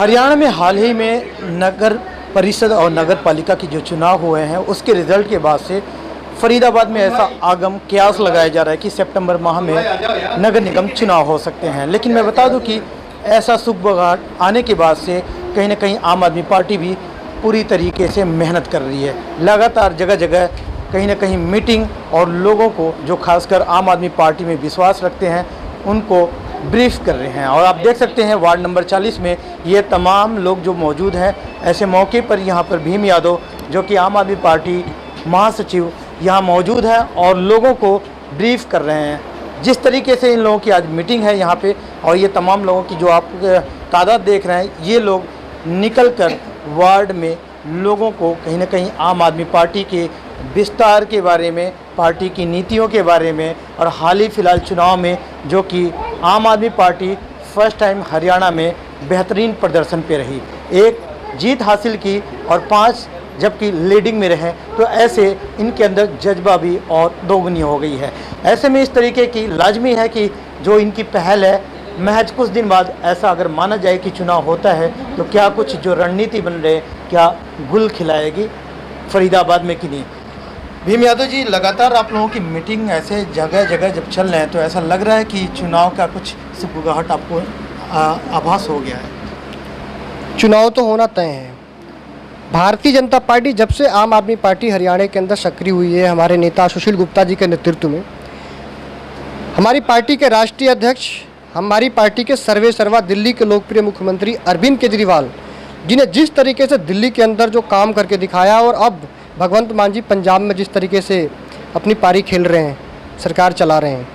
हरियाणा में हाल ही में नगर परिषद और नगर पालिका की जो चुनाव हुए हैं उसके रिजल्ट के बाद से फरीदाबाद में ऐसा आगम कयास लगाया जा रहा है कि सितंबर माह में नगर निगम चुनाव हो सकते हैं। लेकिन मैं बता दूं कि ऐसा सुखबगाट आने के बाद से कहीं ना कहीं आम आदमी पार्टी भी पूरी तरीके से मेहनत कर रही है। लगातार जगह जगह कहीं ना कहीं मीटिंग और लोगों को जो खासकर आम आदमी पार्टी में विश्वास रखते हैं उनको ब्रीफ कर रहे हैं। और आप देख सकते हैं वार्ड नंबर 40 में ये तमाम लोग जो मौजूद हैं। ऐसे मौके पर यहाँ पर भीम यादव जो कि आम आदमी पार्टी महासचिव यहाँ मौजूद है और लोगों को ब्रीफ कर रहे हैं। जिस तरीके से इन लोगों की आज मीटिंग है यहाँ पे, और ये तमाम लोगों की जो आप तादाद देख रहे हैं, ये लोग निकल कर वार्ड में लोगों को कहीं ना कहीं आम आदमी पार्टी के विस्तार के बारे में, पार्टी की नीतियों के बारे में और हाल ही फिलहाल चुनाव में जो कि आम आदमी पार्टी फर्स्ट टाइम हरियाणा में बेहतरीन प्रदर्शन पे रही, एक जीत हासिल की और 5 जबकि लीडिंग में रहे, तो ऐसे इनके अंदर जज्बा भी और दोगुनी हो गई है। ऐसे में इस तरीके की लाजमी है कि जो इनकी पहल है, महज कुछ दिन बाद ऐसा अगर माना जाए कि चुनाव होता है तो क्या कुछ जो रणनीति बन रहे, क्या गुल खिलाएगी फरीदाबाद में कि नहीं। भीम यादव जी, लगातार आप लोगों की मीटिंग ऐसे जगह जगह जब चल रहे हैं तो ऐसा लग रहा है कि चुनाव का कुछ सुगबगाहट आपको आभास हो गया है। चुनाव तो होना तय है। भारतीय जनता पार्टी जब से आम आदमी पार्टी हरियाणा के अंदर सक्रिय हुई है, हमारे नेता सुशील गुप्ता जी के नेतृत्व में, हमारी पार्टी के राष्ट्रीय अध्यक्ष, हमारी पार्टी के सर्वे सर्वा दिल्ली के लोकप्रिय मुख्यमंत्री अरविंद केजरीवाल, जिन्हें जिस तरीके से दिल्ली के अंदर जो काम करके दिखाया और अब भगवंत मान जी पंजाब में जिस तरीके से अपनी पारी खेल रहे हैं, सरकार चला रहे हैं,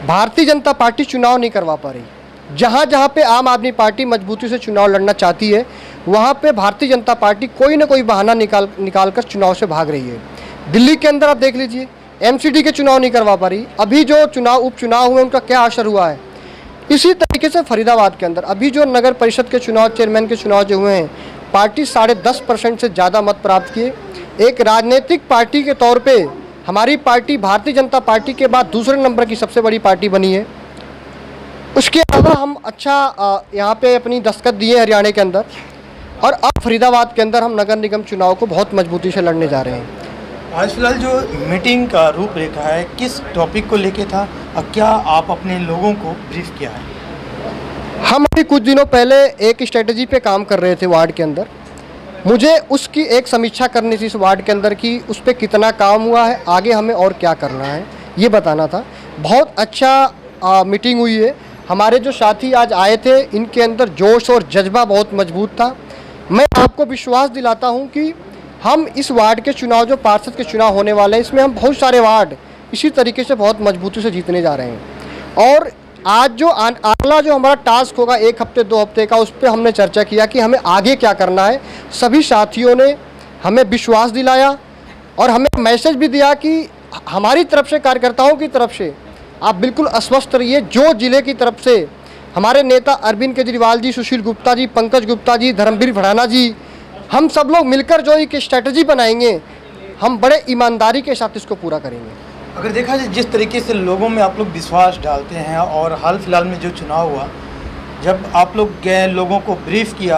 भारतीय जनता पार्टी चुनाव नहीं करवा पा रही। जहाँ जहाँ पे आम आदमी पार्टी मजबूती से चुनाव लड़ना चाहती है, वहाँ पे भारतीय जनता पार्टी कोई ना कोई बहाना निकाल कर चुनाव से भाग रही है। दिल्ली के अंदर आप देख लीजिए, एमसीडी के चुनाव नहीं करवा पा रही। अभी जो उपचुनाव हुए उनका क्या असर हुआ है। इसी तरीके से फरीदाबाद के अंदर अभी जो नगर परिषद के चुनाव, चेयरमैन के चुनाव जो हुए हैं, पार्टी 10.5% से ज़्यादा मत प्राप्त किए। एक राजनीतिक पार्टी के तौर पे हमारी पार्टी भारतीय जनता पार्टी के बाद दूसरे नंबर की सबसे बड़ी पार्टी बनी है। उसके अलावा हम अच्छा यहाँ पे अपनी दस्तखत दिए हरियाणा के अंदर, और अब फरीदाबाद के अंदर हम नगर निगम चुनाव को बहुत मजबूती से लड़ने जा रहे हैं। आज फिलहाल जो मीटिंग का रूपरेखा है, किस टॉपिक को लेके था और क्या आप अपने लोगों को ब्रीफ किया है? हम अभी कुछ दिनों पहले एक स्ट्रेटजी पे काम कर रहे थे वार्ड के अंदर। मुझे उसकी एक समीक्षा करनी थी इस वार्ड के अंदर कि उस पर कितना काम हुआ है, आगे हमें और क्या करना है, ये बताना था। बहुत अच्छा मीटिंग हुई है। हमारे जो साथी आज आए थे, इनके अंदर जोश और जज्बा बहुत मजबूत था। मैं आपको विश्वास दिलाता हूं कि हम इस वार्ड के चुनाव, जो पार्षद के चुनाव होने वाले हैं, इसमें हम बहुत सारे वार्ड इसी तरीके से बहुत मजबूती से जीतने जा रहे हैं। और आज जो अगला जो हमारा टास्क होगा 1 हफ्ते 2 हफ्ते का, उस पर हमने चर्चा किया कि हमें आगे क्या करना है। सभी साथियों ने हमें विश्वास दिलाया और हमें मैसेज भी दिया कि हमारी तरफ से, कार्यकर्ताओं की तरफ से आप बिल्कुल अस्वस्थ रहिए। जो जिले की तरफ से हमारे नेता अरविंद केजरीवाल जी, सुशील गुप्ता जी, पंकज गुप्ता जी, धर्मवीर भड़ाना जी, हम सब लोग मिलकर जो एक स्ट्रैटेजी बनाएंगे, हम बड़े ईमानदारी के साथ इसको पूरा करेंगे। अगर देखा जाए जिस तरीके से लोगों में आप लोग विश्वास डालते हैं, और हाल फिलहाल में जो चुनाव हुआ, जब आप लोग गए, लोगों को ब्रीफ किया,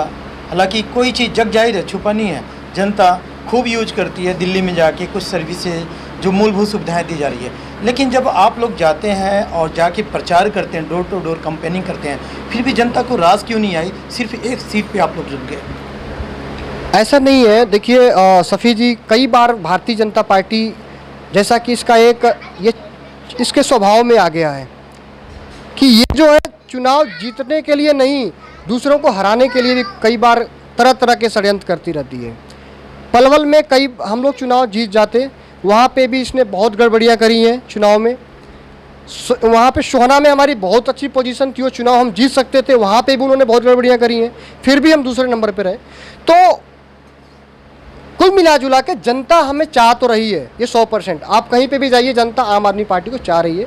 हालांकि कोई चीज़ जग जाहिर है, छुपा नहीं है, जनता खूब यूज करती है दिल्ली में जाके कुछ सर्विसेज, जो मूलभूत सुविधाएं दी जा रही है। लेकिन जब आप लोग जाते हैं और जाके प्रचार करते हैं, डोर टू डोर कैंपेनिंग करते हैं, फिर भी जनता को रास क्यों नहीं आई, सिर्फ एक सीट पे आप लोग रुक गए? ऐसा नहीं है। देखिए सफ़ी जी, कई बार भारतीय जनता पार्टी, जैसा कि इसका ये इसके स्वभाव में आ गया है कि ये जो है चुनाव जीतने के लिए नहीं, दूसरों को हराने के लिए भी कई बार तरह तरह के षड्यंत्र करती रहती है। पलवल में कई हम लोग चुनाव जीत जाते, वहाँ पे भी इसने बहुत गड़बड़ियाँ करी हैं चुनाव में। वहाँ पे सोहना में हमारी बहुत अच्छी पोजीशन थी, वो चुनाव हम जीत सकते थे, वहाँ पे भी उन्होंने बहुत गड़बड़ियाँ करी हैं, फिर भी हम दूसरे नंबर पे रहे। तो कुल मिला जुला के जनता हमें चाह तो रही है, ये 100%। आप कहीं पे भी जाइए, जनता आम आदमी पार्टी को चाह रही है।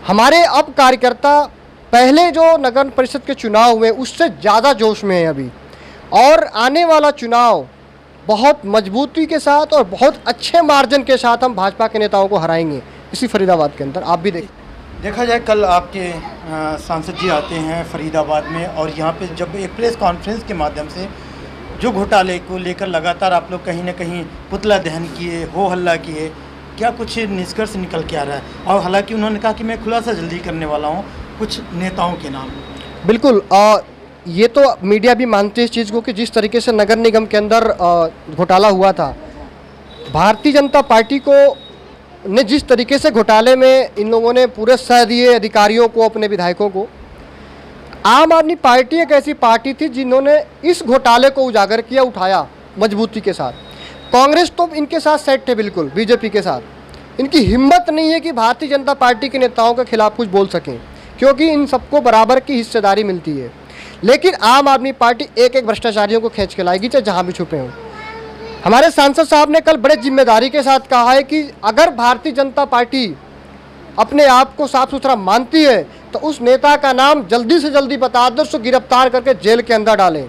हमारे अब कार्यकर्ता पहले जो नगर परिषद के चुनाव हुए उससे ज़्यादा जोश में है अभी, और आने वाला चुनाव बहुत मजबूती के साथ और बहुत अच्छे मार्जिन के साथ हम भाजपा के नेताओं को हराएंगे इसी फरीदाबाद के अंदर। आप भी देखिए। देखा जाए कल आपके सांसद जी आते हैं फरीदाबाद में और यहाँ पे जब एक प्रेस कॉन्फ्रेंस के माध्यम से जो घोटाले को लेकर लगातार आप लोग कहीं ना कहीं पुतला दहन किए, हो हल्ला किए, क्या कुछ निष्कर्ष निकल के आ रहा है? और हालांकि उन्होंने कहा कि मैं खुलासा जल्दी करने वाला हूँ कुछ नेताओं के नाम। बिल्कुल, ये तो मीडिया भी मानती है इस चीज़ को कि जिस तरीके से नगर निगम के अंदर घोटाला हुआ था, भारतीय जनता पार्टी को ने जिस तरीके से घोटाले में इन लोगों ने पूरे सह दिए अधिकारियों को, अपने विधायकों को। आम आदमी पार्टी एक ऐसी पार्टी थी जिन्होंने इस घोटाले को उजागर किया, उठाया मजबूती के साथ। कांग्रेस तो इनके साथ सेट थे बिल्कुल, बीजेपी के साथ। इनकी हिम्मत नहीं है कि भारतीय जनता पार्टी के नेताओं के खिलाफ कुछ बोल सकें, क्योंकि इन सबको बराबर की हिस्सेदारी मिलती है। लेकिन आम आदमी पार्टी एक एक भ्रष्टाचारियों को खींच के लाएगी, चाहे जहाँ भी छुपे हों। हमारे सांसद साहब ने कल बड़े जिम्मेदारी के साथ कहा है कि अगर भारतीय जनता पार्टी अपने आप को साफ सुथरा मानती है तो उस नेता का नाम जल्दी से जल्दी बता दो, उसको गिरफ्तार करके जेल के अंदर डालें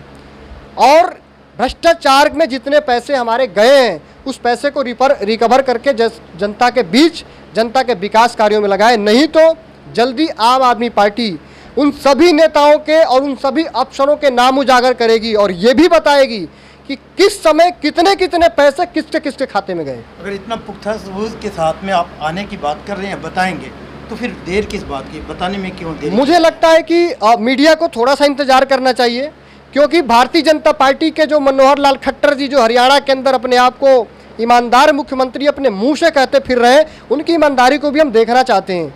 और भ्रष्टाचार में जितने पैसे हमारे गए हैं उस पैसे को रिकवर करके जनता के बीच, जनता के विकास कार्यों में लगाए। नहीं तो जल्दी आम आदमी पार्टी उन सभी नेताओं के और उन सभी अफसरों के नाम उजागर करेगी और ये भी बताएगी कि किस समय कितने कितने पैसे किसके किसके खाते में गए। अगर इतना पुख्ता सबूत के साथ में आप आने की बात कर रहे हैं, बताएंगे, तो फिर देर किस बात की? बताने में क्यों देर? मुझे लगता है कि मीडिया को थोड़ा सा इंतजार करना चाहिए, क्योंकि भारतीय जनता पार्टी के जो मनोहर लाल खट्टर जी जो हरियाणा के अंदर अपने आप को ईमानदार मुख्यमंत्री अपने मुंह से कहते फिर रहे हैं, उनकी ईमानदारी को भी हम देखना चाहते हैं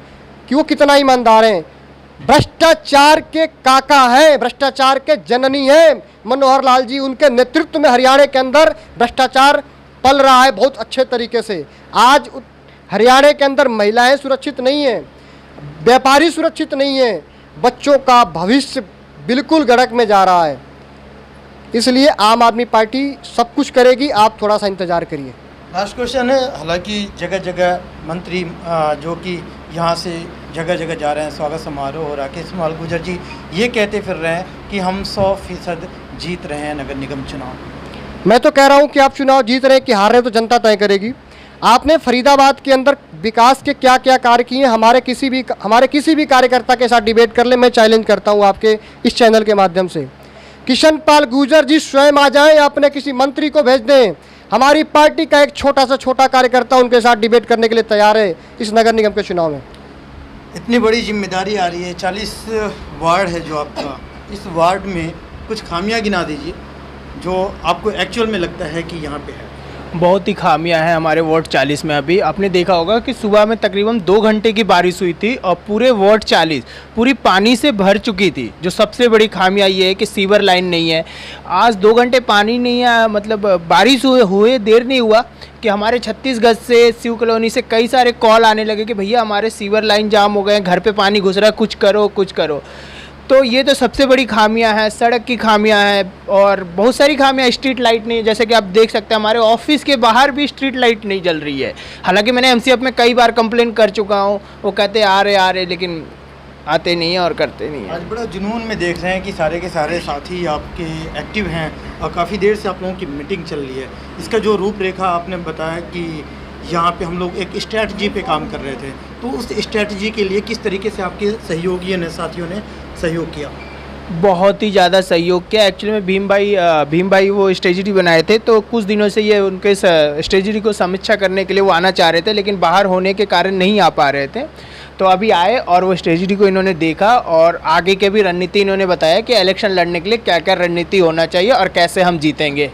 कि वो कितना ईमानदार हैं। भ्रष्टाचार के काका हैं, भ्रष्टाचार के जननी हैं मनोहर लाल जी। उनके नेतृत्व में हरियाणा के अंदर भ्रष्टाचार पल रहा है बहुत अच्छे तरीके से। आज हरियाणा के अंदर महिलाएं सुरक्षित नहीं हैं, व्यापारी सुरक्षित नहीं हैं, बच्चों का भविष्य बिल्कुल गड़क में जा रहा है। इसलिए आम आदमी पार्टी सब कुछ करेगी, आप थोड़ा सा इंतजार करिए। लास्ट क्वेश्चन है, हालांकि जगह जगह मंत्री जो कि यहाँ से जगह जगह जा रहे हैं स्वागत समारोह, और राकेश माल गुर्जर जी ये कहते फिर रहे हैं कि हम 100% जीत रहे हैं नगर निगम चुनाव। मैं तो कह रहा हूँ कि आप चुनाव जीत रहे हैं कि हार रहे हैं तो जनता तय करेगी। आपने फरीदाबाद के अंदर विकास के क्या क्या कार्य किए, हमारे किसी भी कार्यकर्ता के साथ डिबेट कर ले, मैं चैलेंज करता हूँ आपके इस चैनल के माध्यम से। किशन पाल गुर्जर जी स्वयं आ जाएं या अपने किसी मंत्री को भेज दें, हमारी पार्टी का एक छोटा से छोटा कार्यकर्ता उनके साथ डिबेट करने के लिए तैयार है इस नगर निगम के चुनाव में। इतनी बड़ी जिम्मेदारी आ रही है, 40 वार्ड है जो आपका, इस वार्ड में कुछ खामियां गिना दीजिए जो आपको एक्चुअल में लगता है कि यहाँ पे है। बहुत ही खामियां हैं हमारे वार्ड 40 में। अभी आपने देखा होगा कि सुबह में तकरीबन 2 घंटे की बारिश हुई थी और पूरे वार्ड 40 पूरी पानी से भर चुकी थी। जो सबसे बड़ी खामियां ये है कि सीवर लाइन नहीं है। आज 2 घंटे पानी नहीं है, मतलब बारिश हुए देर नहीं हुआ कि हमारे 36 गज से शिव कॉलोनी से कई सारे कॉल आने लगे कि भैया हमारे सीवर लाइन जाम हो गए हैं, घर पे पानी घुस रहा है, कुछ करो कुछ करो। तो ये तो सबसे बड़ी खामियां हैं, सड़क की खामियां हैं और बहुत सारी खामियां। स्ट्रीट लाइट नहीं है, जैसे कि आप देख सकते हैं हमारे ऑफिस के बाहर भी स्ट्रीट लाइट नहीं जल रही है। हालांकि मैंने एमसीएफ में कई बार कंप्लेन कर चुका हूँ, वो कहते आ रहे लेकिन आते नहीं हैं और करते नहीं हैं। आज बड़ा जुनून में देख रहे हैं कि सारे के सारे साथी आपके एक्टिव हैं और काफ़ी देर से आप लोगों की मीटिंग चल रही है। इसका जो रूपरेखा आपने बताया कि यहाँ पे हम लोग एक स्ट्रैटेजी पे काम कर रहे थे, तो उस स्ट्रैटेजी के लिए किस तरीके से आपके सहयोगियों ने, साथियों ने सहयोग किया? बहुत ही ज़्यादा सहयोग किया। एक्चुअली में भीम भाई वो स्ट्रेटजी बनाए थे, तो कुछ दिनों से ये उनके स्ट्रेटजी को समीक्षा करने के लिए वो आना चाह रहे थे, लेकिन बाहर होने के कारण नहीं आ पा रहे थे। तो अभी आए और वो स्ट्रेटजी को इन्होंने देखा और आगे के भी रणनीति इन्होंने बताया कि इलेक्शन लड़ने के लिए क्या क्या रणनीति होना चाहिए और कैसे हम जीतेंगे।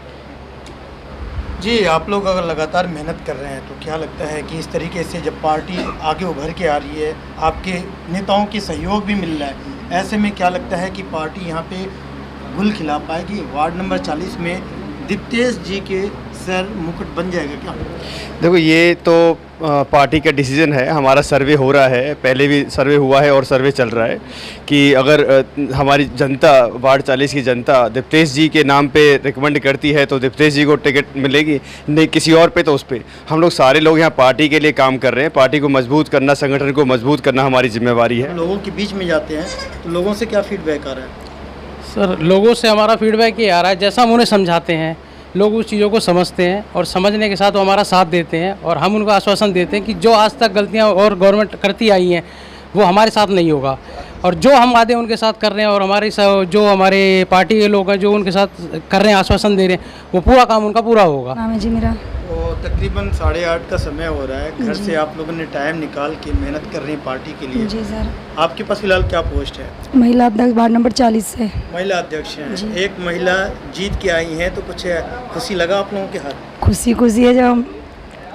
जी, आप लोग अगर लगातार मेहनत कर रहे हैं तो क्या लगता है कि इस तरीके से जब पार्टी आगे उभर के आ रही है, आपके नेताओं की सहयोग भी मिल रहा है, ऐसे में क्या लगता है कि पार्टी यहाँ पे गुल खिला पाएगी? वार्ड नंबर 40 में दीप्तेश जी के सर मुकुट बन जाएगा क्या? देखो, ये तो पार्टी का डिसीजन है। हमारा सर्वे हो रहा है, पहले भी सर्वे हुआ है और सर्वे चल रहा है कि अगर हमारी जनता, वार्ड 40 की जनता दीप्तेश जी के नाम पे रिकमेंड करती है तो दीप्तेश जी को टिकट मिलेगी, नहीं किसी और पे तो उस पर। हम लोग सारे लोग यहाँ पार्टी के लिए काम कर रहे हैं। पार्टी को मजबूत करना, संगठन को मजबूत करना हमारी जिम्मेवारी है। लोगों के बीच में जाते हैं तो लोगों से क्या फीडबैक आ रहा है? सर, लोगों से हमारा फीडबैक ये आ रहा है, जैसा हम उन्हें समझाते हैं लोग उस चीज़ों को समझते हैं और समझने के साथ वो हमारा साथ देते हैं और हम उनको आश्वासन देते हैं कि जो आज तक गलतियां और गवर्नमेंट करती आई हैं वो हमारे साथ नहीं होगा। और जो हम वादे उनके साथ कर रहे हैं और जो हमारे पार्टी के लोग हैं जो उनके साथ कर रहे हैं, आश्वासन दे रहे हैं, वो पूरा काम उनका पूरा होगा। नाम है जी मेरा। तो तकरीबन 8:30 का समय हो रहा है, घर से आप लोगों ने टाइम निकाल के मेहनत कर रही हैं पार्टी के लिए। जी सर। आपके पास फिलहाल क्या पोस्ट है? महिला अध्यक्ष वार्ड नंबर 40 से। महिला अध्यक्ष हैं। एक महिला जीत के आई हैं, तो कुछ खुशी लगा आप लोगों के हाथ? खुशी है, जब हम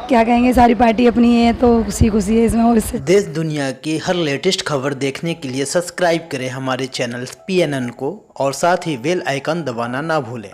क्या कहेंगे, सारी पार्टी अपनी है तो खुशी है इसमें। और इससे देश दुनिया की हर लेटेस्ट खबर देखने के लिए सब्सक्राइब करें हमारे चैनल PNN को और साथ ही बेल आइकन दबाना ना भूलें।